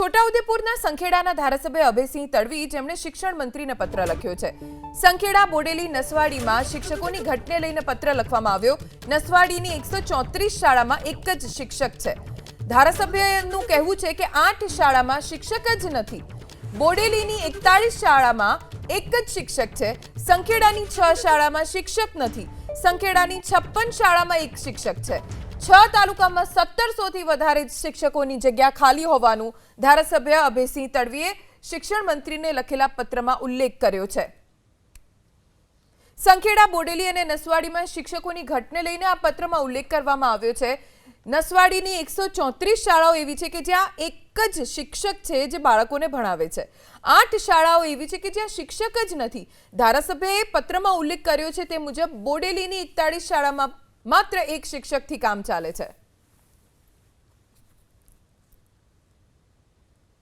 છોટાઉદેપુરના સંખેડાના ધારાસભ્ય અભયસિંહ તડવી જેમણે શિક્ષણ મંત્રીને પત્ર લખ્યો છે। સંખેડા બોડેલી નસવાડીમાં શિક્ષકોની ઘટને લઈને પત્ર લખવામાં આવ્યો। નસવાડીની 134 શાળામાં એક જ શિક્ષક છે। ધારાસભ્યનું કહેવું છે કે 8 શાળામાં શિક્ષક જ નથી। બોડેલીની 41 શાળામાં એક જ શિક્ષક છે। સંખેડાની 6 શાળામાં શિક્ષક નથી। સંખેડાની 56 શાળામાં એક શિક્ષક છે। 6 તાલુકામાં 1700 થી વધારે શિક્ષકોની જગ્યા ખાલી હોવાનું ધારાસભ્ય અભયસિંહ તડવીએ શિક્ષણ મંત્રીને લખેલા પત્રમાં ઉલ્લેખ કર્યો છે। સંખેડા બોડેલી અને નસવાડીમાં શિક્ષકોની ઘટને લઈને આ પત્રમાં ઉલ્લેખ કરવામાં આવ્યો છે। નસવાડીની 134 શાળાઓ એવી છે કે જ્યાં એક જ શિક્ષક છે જે બાળકોને ભણાવે છે। 8 શાળાઓ એવી છે કે જ્યાં શિક્ષક જ નથી। ધારાસભ્યએ પત્રમાં ઉલ્લેખ કર્યો છે તે મુજબ બોડેલીની 41 શાળામાં માત્ર એક શિક્ષકથી કામ ચાલે છે।